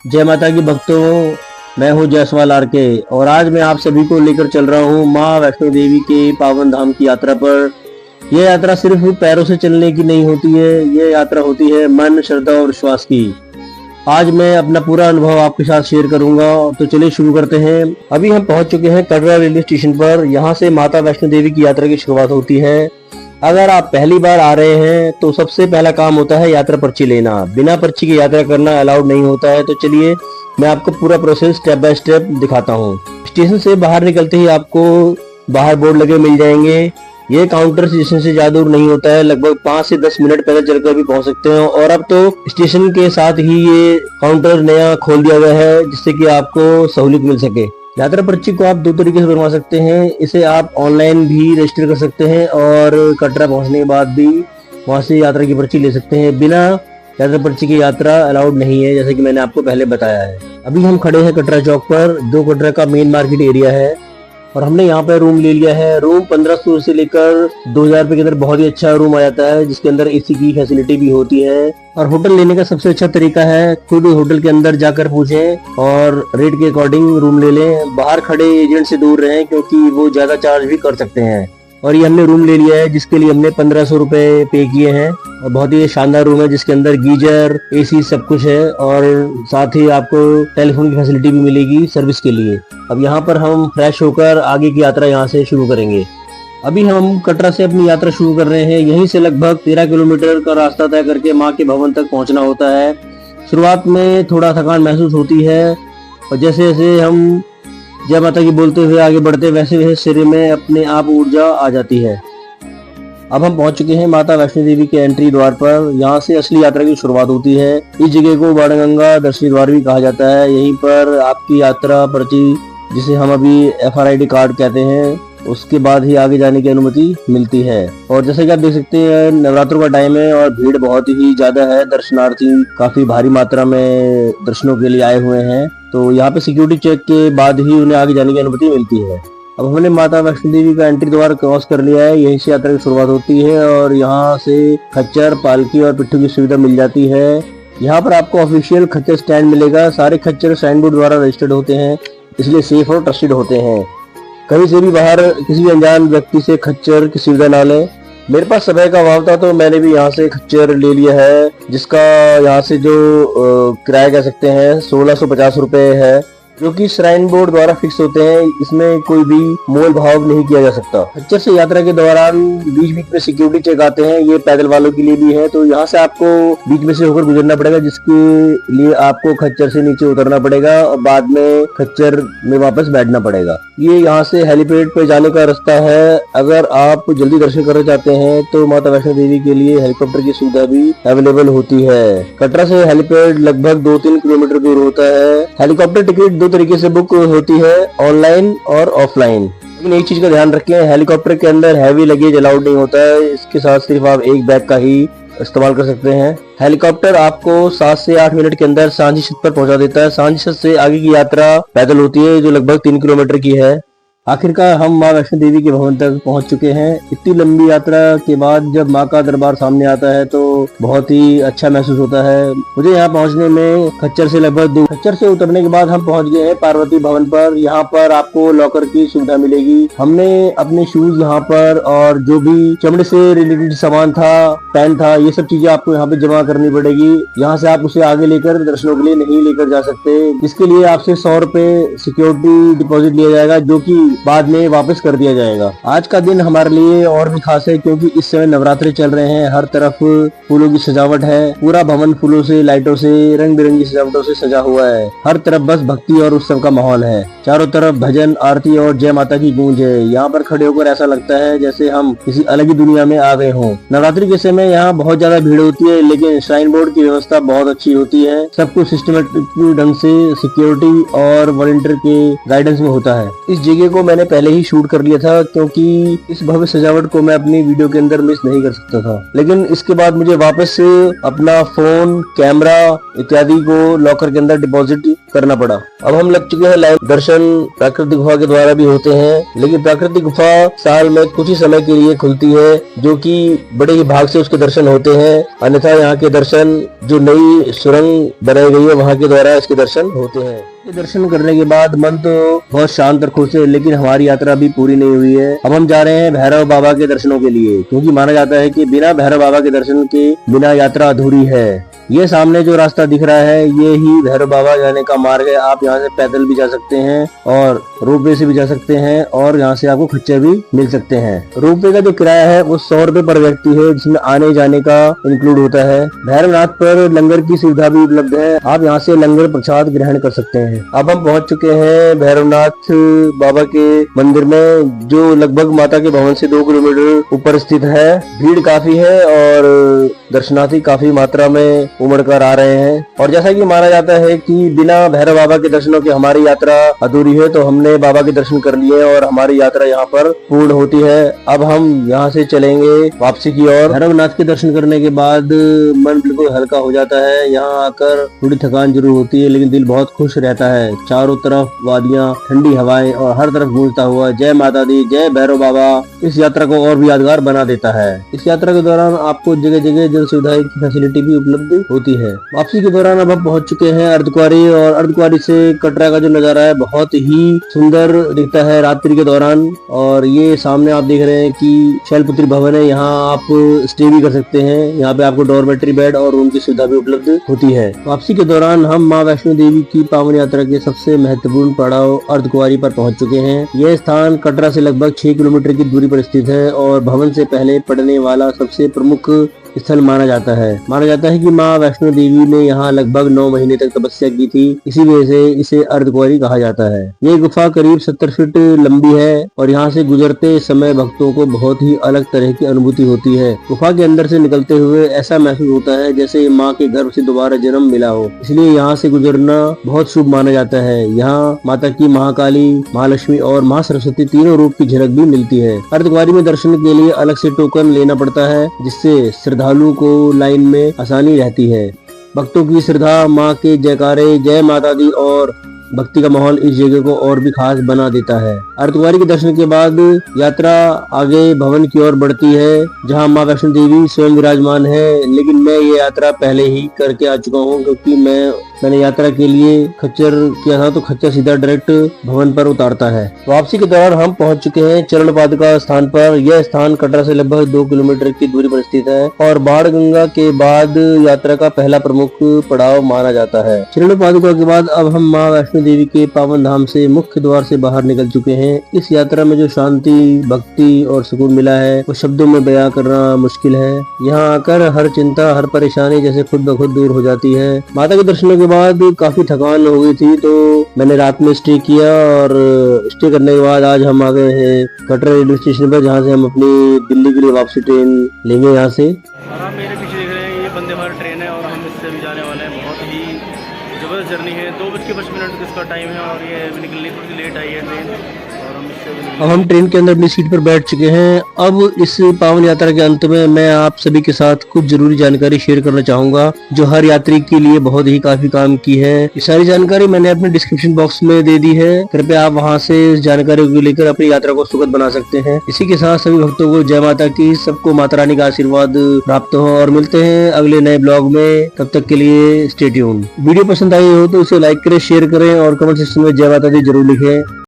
जय माता की भक्तों, मैं हूँ जयसवाल आर के और आज मैं आप सभी को लेकर चल रहा हूँ माँ वैष्णो देवी के पावन धाम की यात्रा पर। यह यात्रा सिर्फ पैरों से चलने की नहीं होती है, यह यात्रा होती है मन, श्रद्धा और विश्वास की। आज मैं अपना पूरा अनुभव आपके साथ शेयर करूंगा, तो चलिए शुरू करते हैं। अभी हम पहुंच चुके हैं कटरा रेलवे स्टेशन पर। यहाँ से माता वैष्णो देवी की यात्रा की शुरुआत होती है। अगर आप पहली बार आ रहे हैं तो सबसे पहला काम होता है यात्रा पर्ची लेना। बिना पर्ची की यात्रा करना अलाउड नहीं होता है। तो चलिए मैं आपको पूरा प्रोसेस स्टेप बाय स्टेप दिखाता हूँ। स्टेशन से बाहर निकलते ही आपको बाहर बोर्ड लगे मिल जाएंगे। ये काउंटर स्टेशन से ज्यादा दूर नहीं होता है, लगभग 5 से 10 मिनट पैदल चलकर भी पहुंच सकते हैं। और अब तो स्टेशन के साथ ही ये काउंटर नया खोल दिया गया है जिससे कि आपको सहूलियत मिल सके। यात्रा पर्ची को आप दो तरीके से बनवा सकते हैं। इसे आप ऑनलाइन भी रजिस्टर कर सकते हैं और कटरा पहुंचने के बाद भी वहां से यात्रा की पर्ची ले सकते हैं। बिना यात्रा पर्ची की यात्रा अलाउड नहीं है, जैसे कि मैंने आपको पहले बताया है। अभी हम खड़े हैं कटरा चौक पर, जो कटरा का मेन मार्केट एरिया है, और हमने यहाँ पर रूम ले लिया है। रूम 1500 से लेकर 2000 रुपए के अंदर बहुत ही अच्छा रूम आ जाता है, जिसके अंदर एसी की फैसिलिटी भी होती है। और होटल लेने का सबसे अच्छा तरीका है खुद होटल के अंदर जाकर पूछें और रेट के अकॉर्डिंग रूम ले लें। बाहर खड़े एजेंट से दूर रहें क्योंकि वो ज्यादा चार्ज भी कर सकते हैं। और ये हमने रूम ले लिया है जिसके लिए हमने 1500 रुपए पे किए हैं। और बहुत ही शानदार रूम है जिसके अंदर गीजर, एसी सब कुछ है, और साथ ही आपको टेलीफोन की फैसिलिटी भी मिलेगी सर्विस के लिए। अब यहाँ पर हम फ्रेश होकर आगे की यात्रा यहाँ से शुरू करेंगे। अभी हम कटरा से अपनी यात्रा शुरू कर रहे हैं। यहीं से लगभग 13 किलोमीटर का रास्ता तय करके माँ के भवन तक पहुँचना होता है। शुरुआत में थोड़ा थकान महसूस होती है, और जैसे जैसे हम जय माता की बोलते हुए आगे बढ़ते वैसे वैसे शरीर में अपने आप ऊर्जा आ जाती है। अब हम पहुंच चुके हैं माता वैष्णो देवी के एंट्री द्वार पर। यहाँ से असली यात्रा की शुरुआत होती है। इस जगह को बाणगंगा दर्शनी द्वार भी कहा जाता है। यहीं पर आपकी यात्रा पर्ची, जिसे हम अभी FRID कार्ड कहते हैं, उसके बाद ही आगे जाने की अनुमति मिलती है। और जैसे कि आप देख सकते हैं नवरात्रों का टाइम है और भीड़ बहुत ही ज्यादा है। दर्शनार्थी काफी भारी मात्रा में दर्शनों के लिए आए हुए हैं। तो यहाँ पे सिक्योरिटी चेक के बाद ही उन्हें आगे जाने की अनुमति मिलती है। अब हमने माता वैष्णो देवी का एंट्री द्वार क्रॉस कर लिया है। यहीं से यात्रा की शुरुआत होती है और यहाँ से खच्चर, पालकी और पिट्ठू की सुविधा मिल जाती है। यहाँ पर आपको ऑफिशियल खच्चर स्टैंड मिलेगा। सारे खच्चर साइन बोर्ड द्वारा रजिस्टर्ड होते हैं, इसलिए सेफ और ट्रस्टेड होते हैं। कहीं से भी बाहर किसी भी अनजान व्यक्ति से खच्चर की सुविधा ना लें। मेरे पास समय का अभाव था तो मैंने भी यहाँ से खच्चर ले लिया है, जिसका यहाँ से जो किराया कह सकते हैं 1650 रुपए है, जो कि श्राइन बोर्ड द्वारा फिक्स होते हैं। इसमें कोई भी मोल भाव नहीं किया जा सकता। खच्चर से यात्रा के दौरान बीच बीच में सिक्योरिटी चेक आते हैं, ये पैदल वालों के लिए भी है। तो यहाँ से आपको बीच में से होकर गुजरना पड़ेगा, जिसके लिए आपको खच्चर से नीचे उतरना पड़ेगा और बाद में खच्चर में वापस बैठना पड़ेगा। ये यहाँ से हेलीपैड पे जाने का रास्ता है। अगर आप जल्दी दर्शन करना चाहते हैं तो माता वैष्णो देवी के लिए हेलीकॉप्टर की सुविधा भी अवेलेबल होती है। कटरा से हेलीपैड लगभग 2-3 किलोमीटर दूर होता है। हेलीकॉप्टर टिकट दो तरीके से बुक होती है, ऑनलाइन और ऑफलाइन। लेकिन एक चीज का ध्यान रखें, हेलीकॉप्टर के अंदर हैवी लगेज अलाउड नहीं होता है। इसके साथ सिर्फ आप एक बैग का ही इस्तेमाल कर सकते हैं। हेलीकॉप्टर आपको 7 से 8 मिनट के अंदर सांची छत पर पहुंचा देता है। सांची छत से आगे की यात्रा पैदल होती है, जो लगभग 3 किलोमीटर की है। आखिरकार हम माँ वैष्णो देवी के भवन तक पहुंच चुके हैं। इतनी लंबी यात्रा के बाद जब माँ का दरबार सामने आता है तो बहुत ही अच्छा महसूस होता है। मुझे यहाँ पहुंचने में खच्चर से लगभग 2 खच्चर से उतरने के बाद हम पहुंच गए हैं पार्वती भवन पर। यहाँ पर आपको लॉकर की सुविधा मिलेगी। हमने अपने शूज यहाँ पर और जो भी चमड़े से रिलेटेड सामान था, पेन था, ये सब चीजें आपको यहाँ पे जमा करनी पड़ेगी। यहाँ से आप उसे आगे लेकर दर्शनों के लिए नहीं लेकर जा सकते। इसके लिए आपसे 100 रुपए सिक्योरिटी डिपॉजिट लिया जाएगा, जो कि बाद में वापस कर दिया जाएगा। आज का दिन हमारे लिए और भी खास है क्योंकि इस समय नवरात्रि चल रहे हैं। हर तरफ फूलों की सजावट है। पूरा भवन फूलों से, लाइटों से, रंग बिरंगी सजावटों से सजा हुआ है। हर तरफ बस भक्ति और उत्सव का माहौल है। चारों तरफ भजन, आरती और जय माता की गूंज है। यहाँ पर खड़े होकर ऐसा लगता है जैसे हम किसी अलग ही दुनिया में आ गए हों। नवरात्रि के समय यहाँ बहुत ज्यादा भीड़ होती है, लेकिन श्राइन बोर्ड की व्यवस्था बहुत अच्छी होती है। सब कुछ सिस्टमेटिक ढंग से सिक्योरिटी और वॉलंटियर के गाइडेंस में होता है। इस जगह को को मैंने पहले ही शूट कर लिया था, क्योंकि इस भव्य सजावट को मैं अपनी वीडियो के अंदर मिस नहीं कर सकता था। लेकिन इसके बाद मुझे वापस अपना फोन, कैमरा इत्यादि को लॉकर के अंदर डिपॉजिट करना पड़ा। अब हम लग चुके हैं लाइन। दर्शन प्राकृतिक गुफा के द्वारा भी होते हैं, लेकिन प्राकृतिक गुफा साल में कुछ ही समय के लिए खुलती है, जो कि बड़े ही भाग से उसके दर्शन होते हैं। अन्यथा यहाँ के दर्शन जो नई सुरंग बनाई गई है वहाँ के द्वारा इसके दर्शन होते हैं। ये दर्शन करने के बाद मन तो बहुत शांत और खुश है, लेकिन हमारी यात्रा भी पूरी नहीं हुई है। अब हम जा रहे हैं भैरव बाबा के दर्शनों के लिए, क्योंकि माना जाता है कि बिना भैरव बाबा के दर्शन के बिना यात्रा अधूरी है। ये सामने जो रास्ता दिख रहा है ये ही भैरव बाबा जाने का मार्ग है। आप यहाँ से पैदल भी जा सकते हैं और रोपवे से भी जा सकते हैं, और यहाँ से आपको खच्चर भी मिल सकते हैं। रोपवे का जो किराया है वो 100 रुपए पर व्यक्ति है, जिसमें आने जाने का इंक्लूड होता है। भैरवनाथ पर लंगर की सुविधा भी उपलब्ध है, आप यहाँ से लंगर प्रसाद ग्रहण कर सकते हैं। अब हम पहुंच चुके हैं भैरवनाथ बाबा के मंदिर में, जो लगभग माता के भवन से 2 किलोमीटर ऊपर स्थित है। भीड़ काफी है और दर्शनार्थी काफी मात्रा में उमड़ कर आ रहे हैं। और जैसा कि माना जाता है कि बिना भैरव बाबा के दर्शनों के हमारी यात्रा अधूरी है, तो हमने बाबा के दर्शन कर लिए और हमारी यात्रा यहाँ पर पूर्ण होती है। अब हम यहाँ से चलेंगे वापसी की ओर। भैरवनाथ के दर्शन करने के बाद मन बिल्कुल हल्का हो जाता है। यहाँ आकर थोड़ी थकान जरूर होती है, लेकिन दिल बहुत खुश रहता है। चारों तरफ वादियाँ, ठंडी हवाएं और हर तरफ गूंजता हुआ जय माता दी, जय भैरव बाबा इस यात्रा को और भी यादगार बना देता है। इस यात्रा के दौरान आपको जगह जगह जन सुविधाएं की फैसिलिटी भी उपलब्ध होती है। वापसी के दौरान अब हम पहुंच चुके हैं अर्धकुंवारी, और अर्धकुंवारी से कटरा का जो नजारा है बहुत ही सुंदर दिखता है रात्रि के दौरान। और ये सामने आप देख रहे हैं कि शैलपुत्री भवन है, यहाँ आप स्टे भी कर सकते हैं। यहाँ पे आपको डॉर्मेट्री बेड और रूम की सुविधा भी उपलब्ध होती है। वापसी के दौरान हम माँ वैष्णो देवी की पावन यात्रा के सबसे महत्वपूर्ण पड़ाव अर्धकुंवारी पर पहुंच चुके हैं। यह स्थान कटरा से लगभग 6 किलोमीटर की दूरी पर स्थित है और भवन से पहले पड़ने वाला सबसे प्रमुख स्थल माना जाता है। माना जाता है कि माँ वैष्णो देवी ने यहाँ लगभग 9 महीने तक तपस्या की थी, इसी वजह से इसे अर्धकुंवारी कहा जाता है। ये गुफा करीब 70 फीट लंबी है और यहाँ से गुजरते समय भक्तों को बहुत ही अलग तरह की अनुभूति होती है। गुफा के अंदर से निकलते हुए ऐसा महसूस होता है जैसे माँ के गर्भ से दोबारा जन्म मिला हो, इसलिए यहाँ से गुजरना बहुत शुभ माना जाता है। यहाँ माता की महाकाली, महालक्ष्मी और माँ सरस्वती तीनों रूप की झलक भी मिलती है। अर्धकुंवारी में दर्शन के लिए अलग से टोकन लेना पड़ता है, जिससे श्रद्धालु को लाइन में आसानी रहती है। भक्तों की श्रद्धा, माँ के जयकारे, जय माता दी और भक्ति का माहौल इस जगह को और भी खास बना देता है। अर्धकुंवारी के दर्शन के बाद यात्रा आगे भवन की ओर बढ़ती है, जहां माँ वैष्णो देवी स्वयं विराजमान है। लेकिन मैं ये यात्रा पहले ही करके आ चुका हूँ, क्योंकि मैंने यात्रा के लिए खच्चर किया था, तो खच्चर सीधा डायरेक्ट भवन पर उतारता है। वापसी के दौरान हम पहुंच चुके हैं चरण पादुका स्थान पर। यह स्थान कटरा से लगभग 2 किलोमीटर की दूरी पर स्थित है और बाण गंगा के बाद यात्रा का पहला प्रमुख पड़ाव माना जाता है। चरण पादुका के बाद अब हम माँ वैष्णो देवी के पावन धाम से मुख्य द्वार से बाहर निकल चुके हैं। इस यात्रा में जो शांति, भक्ति और सुकून मिला है वो शब्दों में बयां करना मुश्किल है। यहाँ आकर हर चिंता, हर परेशानी जैसे खुद ब खुद दूर हो जाती है। माता के दर्शनों के बाद काफी थकान हो गई थी, तो मैंने रात में स्टे किया और स्टे करने के बाद आज हम आ गए हैं कटरा रेलवे स्टेशन पर, जहाँ से हम अपनी दिल्ली के लिए वापसी ट्रेन लेंगे यहाँ से। और आप मेरे पीछे देख रहे हैं ये वंदे भारत ट्रेन है और हम इससे भी जाने वाले हैं। बहुत ही ज़बरदस्त जर्नी है। 2:25 इसका टाइम है और ये निकलने थोड़ी सी लेट आई है ट्रेन। और हम इससे अब हम ट्रेन के अंदर अपनी सीट पर बैठ चुके हैं। अब इस पावन यात्रा के अंत में मैं आप सभी के साथ कुछ जरूरी जानकारी शेयर करना चाहूंगा, जो हर यात्री के लिए बहुत ही काफी काम की है। ये सारी जानकारी मैंने अपने डिस्क्रिप्शन बॉक्स में दे दी है, कृपया आप वहां से इस जानकारी को लेकर अपनी यात्रा को सुखद बना सकते हैं। इसी के साथ सभी भक्तों को जय माता की, सबको माता रानी का आशीर्वाद प्राप्त हो और मिलते हैं अगले नए ब्लॉग में। तब तक के लिए स्टे ट्यून्ड। वीडियो पसंद आई हो तो इसे लाइक करें, शेयर करें और कमेंट सेक्शन में जय माता दी जरूर लिखें।